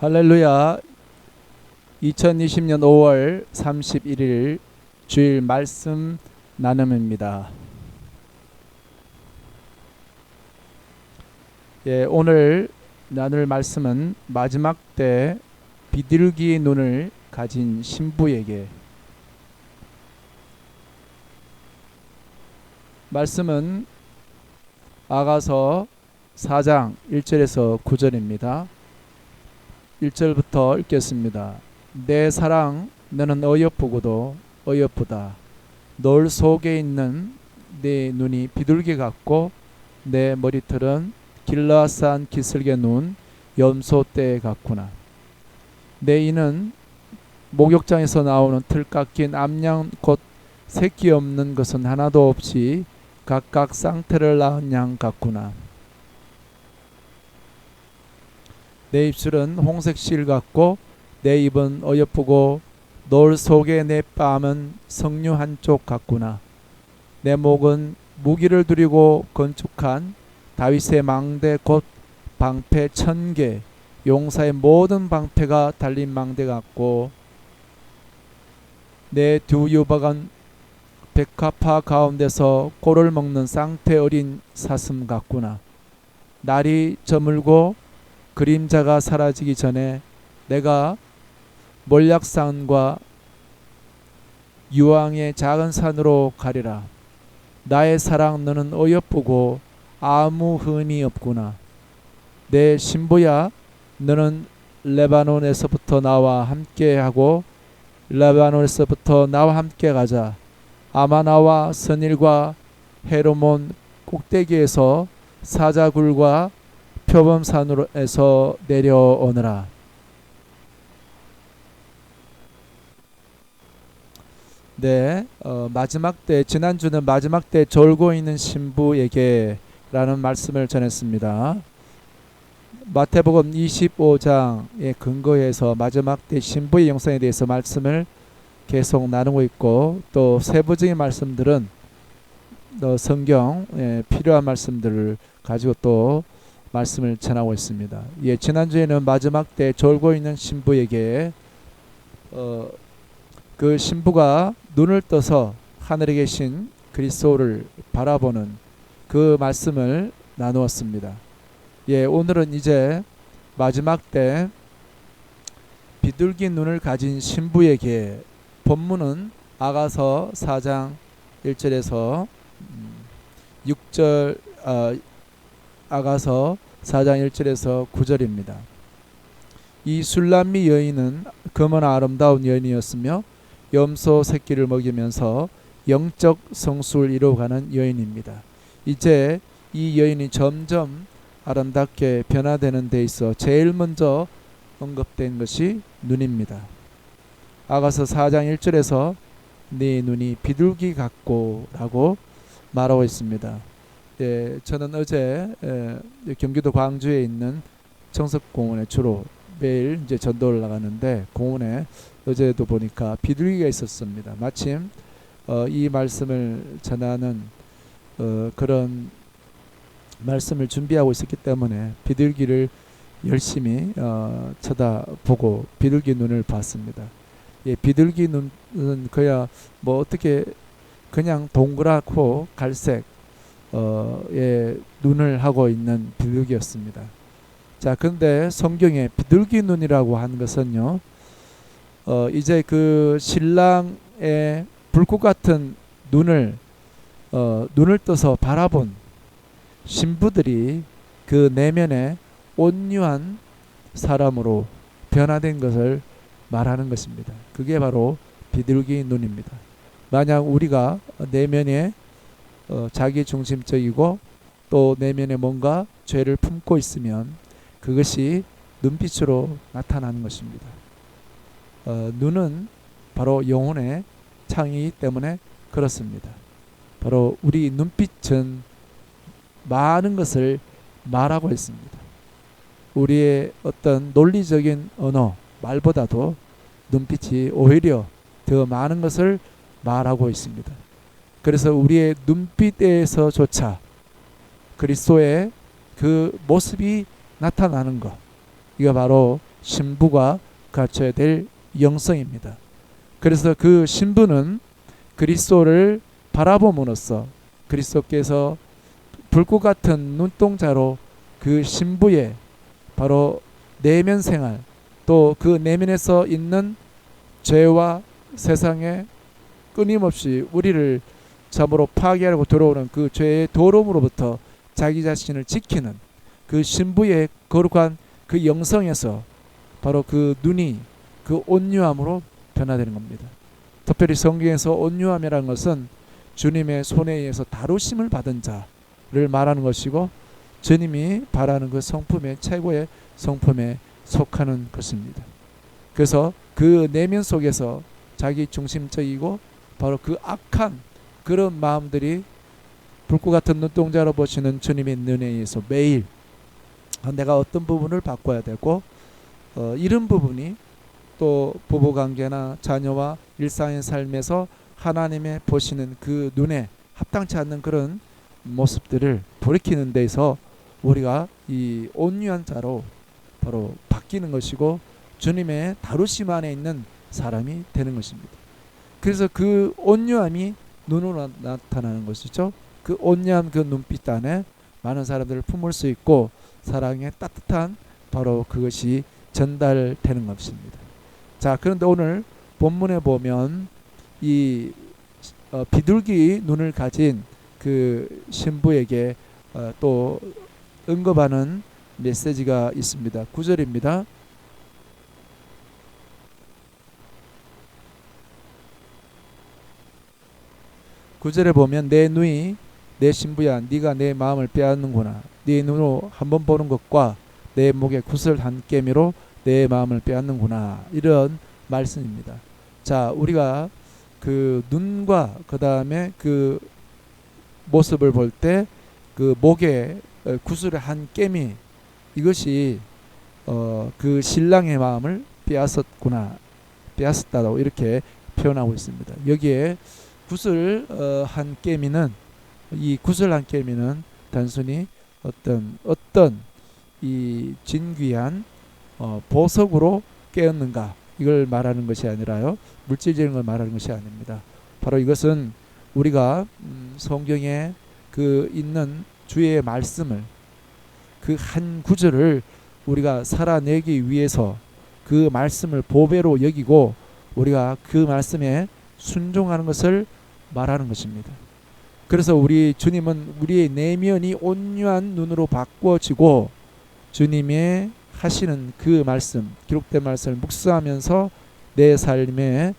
할렐루야. 2020년 5월 31일 주일 말씀 나눔입니다. 오늘 나눌 말씀은 마지막 때 비둘기 눈을 가진 신부에게. 말씀은 아가서 4장 1절에서 9절입니다. 1절부터 읽겠습니다. 내 사랑 너는 어여쁘고도 어여쁘다. 노을 속에 있는 내 눈이 비둘기 같고 내 머리털은 길라산 기슭에 누운 염소떼 같구나. 내 이는 목욕장에서 나오는 틀 깎인 암양 곧 새끼 없는 것은 하나도 없이 각각 쌍태를 낳은 양 같구나. 내 입술은 홍색 실 같고 내 입은 어여쁘고 노을 속에 내 뺨은 석류 한쪽 같구나. 내 목은 무기를 두리고 건축한 다윗의 망대 곧 방패 1000개 용사의 모든 방패가 달린 망대 같고 내 두 유박은 백합화 가운데서 꼴을 먹는 쌍태 어린 사슴 같구나. 날이 저물고 그림자가 사라지기 전에 내가 몰약산과 유황의 작은 산으로 가리라. 나의 사랑 너는 어여쁘고 아무 흠이 없구나. 내 신부야 너는 레바논에서부터 나와 함께하고 레바논에서부터 나와 함께 가자. 아마나와 선일과 헤르몬 꼭대기에서 사자굴과 표범산으로에서 내려오느라. 마지막 때, 지난주는 마지막 때 졸고 있는 신부에게 라는 말씀을 전했습니다. 마태복음 25장에 근거해서 마지막 때 신부의 영상에 대해서 말씀을 계속 나누고 있고, 또 세부적인 말씀들은 성경에 필요한 말씀들을 가지고 또 말씀을 전하고 있습니다. 지난주에는 마지막 때 졸고 있는 신부에게 그 신부가 눈을 떠서 하늘에 계신 그리스도를 바라보는 그 말씀을 나누었습니다. 오늘은 이제 마지막 때 비둘기 눈을 가진 신부에게, 본문은 아가서 4장 1절에서 6절, 아가서 4장 1절에서 9절입니다. 이 술람미 여인은 검은 아름다운 여인이었으며 염소 새끼를 먹이면서 영적 성수를 이루어가는 여인입니다. 이제 이 여인이 점점 아름답게 변화되는 데 있어 제일 먼저 언급된 것이 눈입니다. 아가서 4장 1절에서 네 눈이 비둘기 같고 라고 말하고 있습니다. 저는 어제 경기도 광주에 있는 청석공원에 주로 매일 이제 전도를 나가는데, 공원에 어제도 보니까 비둘기가 있었습니다. 마침 이 말씀을 전하는 그런 말씀을 준비하고 있었기 때문에 비둘기를 열심히 쳐다보고 비둘기 눈을 봤습니다. 비둘기 눈은 그야 뭐 어떻게 그냥 동그랗고 갈색 눈을 하고 있는 비둘기였습니다. 자, 근데 성경에 비둘기 눈이라고 한 것은요, 이제 그 신랑의 불꽃 같은 눈을 떠서 바라본 신부들이 그 내면에 온유한 사람으로 변화된 것을 말하는 것입니다. 그게 바로 비둘기 눈입니다. 만약 우리가 내면에 자기 중심적이고 또 내면에 뭔가 죄를 품고 있으면 그것이 눈빛으로 나타나는 것입니다. 눈은 바로 영혼의 창이기 때문에 그렇습니다. 바로 우리 눈빛은 많은 것을 말하고 있습니다. 우리의 어떤 논리적인 언어, 말보다도 눈빛이 오히려 더 많은 것을 말하고 있습니다. 그래서 우리의 눈빛에서조차 그리스도의 그 모습이 나타나는 것, 이거 바로 신부가 갖춰야 될 영성입니다. 그래서 그 신부는 그리스도를 바라봄으로써 그리스도께서 불꽃 같은 눈동자로 그 신부의 바로 내면 생활, 또 그 내면에서 있는 죄와 세상에 끊임없이 우리를 참으로 파괴하려고 들어오는 그 죄의 도름으로부터 자기 자신을 지키는 그 신부의 거룩한 그 영성에서 바로 그 눈이 그 온유함으로 변화되는 겁니다. 특별히 성경에서 온유함이라는 것은 주님의 손에 의해서 다루심을 받은 자를 말하는 것이고, 주님이 바라는 그 성품의 최고의 성품에 속하는 것입니다. 그래서 그 내면 속에서 자기 중심적이고 바로 그 악한 그런 마음들이 불꽃 같은 눈동자로 보시는 주님의 눈에 의해서 매일 내가 어떤 부분을 바꿔야 되고, 이런 부분이 또 부부관계나 자녀와 일상의 삶에서 하나님의 보시는 그 눈에 합당치 않는 그런 모습들을 돌이키는 데서 우리가 이 온유한 자로 바로 바뀌는 것이고, 주님의 다루심 안에 있는 사람이 되는 것입니다. 그래서 그 온유함이 눈으로 나타나는 것이죠. 그 온유한 그 눈빛 안에 많은 사람들을 품을 수 있고 사랑의 따뜻한 바로 그것이 전달되는 것입니다. 자, 그런데 오늘 본문에 보면 이 비둘기 눈을 가진 그 신부에게 또 언급하는 메시지가 있습니다. 9절입니다. 9절에 보면 내 누이 내 신부야 네가 내 마음을 빼앗는구나. 네 눈으로 한번 보는 것과 내 목에 구슬 한 깨미로 내 마음을 빼앗는구나. 이런 말씀입니다. 자, 우리가 그 눈과 그 다음에 그 모습을 볼 때 그 목에 구슬의 한 깨미, 이것이 그 신랑의 마음을 빼앗았구나, 빼앗았다고 이렇게 표현하고 있습니다. 여기에 구슬 한 깨미는, 이 구슬 한 깨미는 단순히 어떤 이 진귀한 보석으로 깨었는가 이걸 말하는 것이 아니라요, 물질적인 걸 말하는 것이 아닙니다. 바로 이것은 우리가 성경에 그 있는 주의 말씀을, 그 한 구절을 우리가 살아내기 위해서 그 말씀을 보배로 여기고 우리가 그 말씀에 순종하는 것을 말하는 것입니다. 그래서 우리 주님은 우리의 내면이 온유한 눈으로 바꿔지고 주님의 하시는 그 말씀, 기록된 말씀을 묵상하면서 내 삶에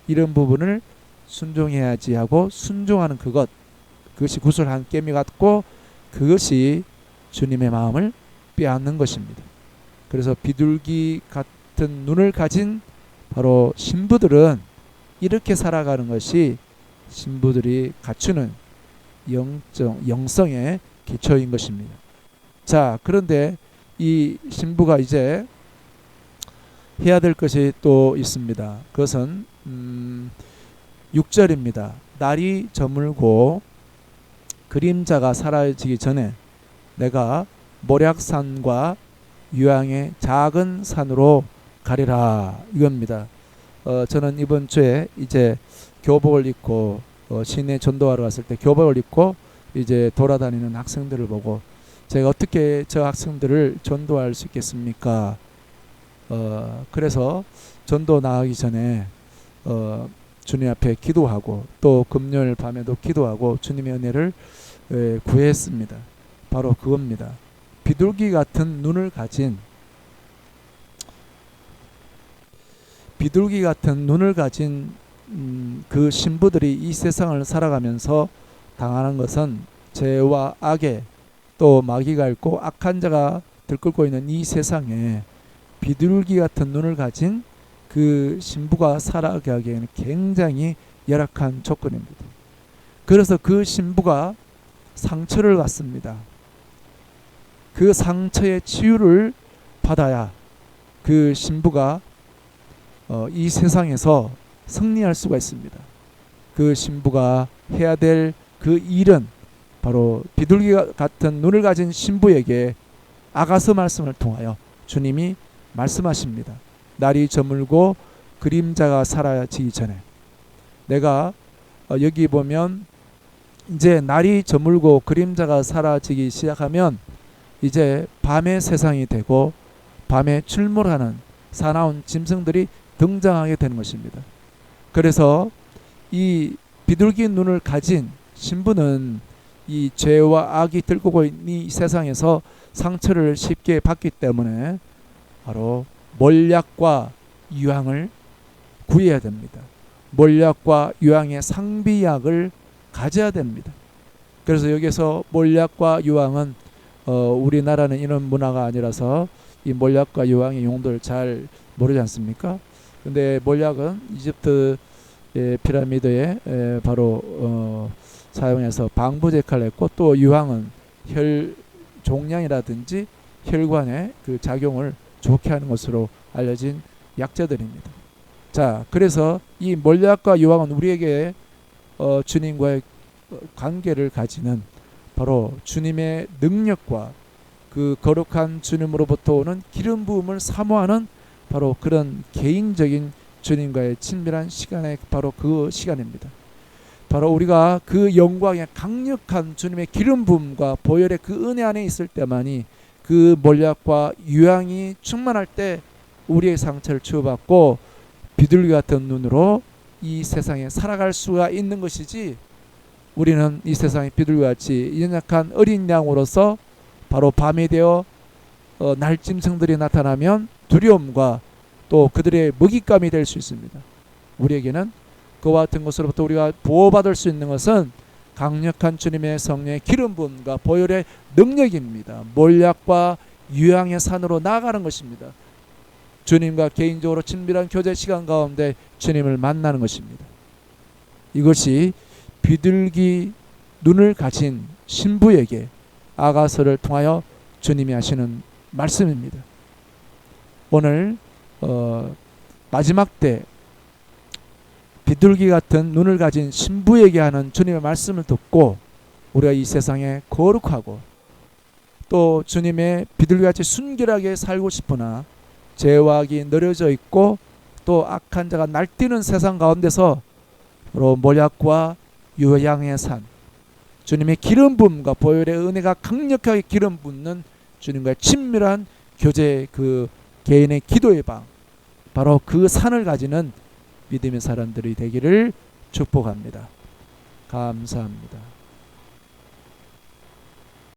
이런 부분을 순종해야지 하고 순종하는 그것이 구슬 한 깨미 같고 그것이 주님의 마음을 빼앗는 것입니다. 그래서 비둘기 같은 눈을 가진 바로 신부들은 이렇게 살아가는 것이 신부들이 갖추는 영성의 기초인 것입니다. 자, 그런데 이 신부가 이제 해야 될 것이 또 있습니다. 그것은 6절입니다. 날이 저물고 그림자가 사라지기 전에 내가 모략산과 유황의 작은 산으로 가리라, 이겁니다. 저는 이번 주에 이제 교복을 입고 시내 전도하러 갔을 때 교복을 입고 이제 돌아다니는 학생들을 보고 제가 어떻게 저 학생들을 전도할 수 있겠습니까? 그래서 전도 나가기 전에 주님 앞에 기도하고 또 금요일 밤에도 기도하고 주님의 은혜를 구했습니다. 바로 그겁니다. 비둘기 같은 눈을 가진 그 신부들이 이 세상을 살아가면서 당하는 것은 죄와 악에 또 마귀가 있고 악한 자가 들끓고 있는 이 세상에 비둘기 같은 눈을 가진 그 신부가 살아가기에는 굉장히 열악한 조건입니다. 그래서 그 신부가 상처를 받습니다. 그 상처의 치유를 받아야 그 신부가 이 세상에서 승리할 수가 있습니다. 그 신부가 해야 될 그 일은 바로 비둘기 같은 눈을 가진 신부에게 아가서 말씀을 통하여 주님이 말씀하십니다. 날이 저물고 그림자가 사라지기 전에. 내가 여기 보면 이제 날이 저물고 그림자가 사라지기 시작하면 이제 밤의 세상이 되고 밤에 출몰하는 사나운 짐승들이 등장하게 되는 것입니다. 그래서 이 비둘기 눈을 가진 신부는 이 죄와 악이 들고 있는 이 세상에서 상처를 쉽게 받기 때문에 바로 몰약과 유황을 구해야 됩니다. 몰약과 유황의 상비약을 가져야 됩니다. 그래서 여기서 몰약과 유황은 우리나라는 이런 문화가 아니라서 이 몰약과 유황의 용도를 잘 모르지 않습니까? 근데 몰약은 이집트 피라미드에 바로 사용해서 방부제 역할을 했고, 또 유황은 혈 종양이라든지 혈관의 그 작용을 좋게 하는 것으로 알려진 약재들입니다. 자, 그래서 이 몰약과 유황은 우리에게 주님과의 관계를 가지는 바로 주님의 능력과 그 거룩한 주님으로부터 오는 기름 부음을 사모하는 바로 그런 개인적인 주님과의 친밀한 시간에 바로 그 시간입니다. 바로 우리가 그 영광의 강력한 주님의 기름 부음과 보혈의 그 은혜 안에 있을 때만이 그 몰약과 유황이 충만할 때 우리의 상처를 치유받고 비둘기 같은 눈으로 이 세상에 살아갈 수가 있는 것이지, 우리는 이 세상에 비둘기같이 연약한 어린 양으로서 바로 밤이 되어 날짐승들이 나타나면 두려움과 또 그들의 먹잇감이 될 수 있습니다. 우리에게는 그와 같은 것으로부터 우리가 보호받을 수 있는 것은 강력한 주님의 성령의 기름 부음과 보혈의 능력입니다. 몰약과 유황의 산으로 나아가는 것입니다. 주님과 개인적으로 친밀한 교제 시간 가운데 주님을 만나는 것입니다. 이것이 비둘기 눈을 가진 신부에게 아가서를 통하여 주님이 하시는 말씀입니다. 오늘 마지막 때 비둘기 같은 눈을 가진 신부에게 하는 주님의 말씀을 듣고 우리가 이 세상에 거룩하고 또 주님의 비둘기같이 순결하게 살고 싶으나 죄와 악이 늘어져 있고 또 악한 자가 날뛰는 세상 가운데서 바로 몰약과 유황의 산, 주님의 기름 부음과 보혈의 은혜가 강력하게 기름 붓는 주님과의 친밀한 교제, 그 개인의 기도의 방, 바로 그 산을 가지는 믿음의 사람들이 되기를 축복합니다. 감사합니다.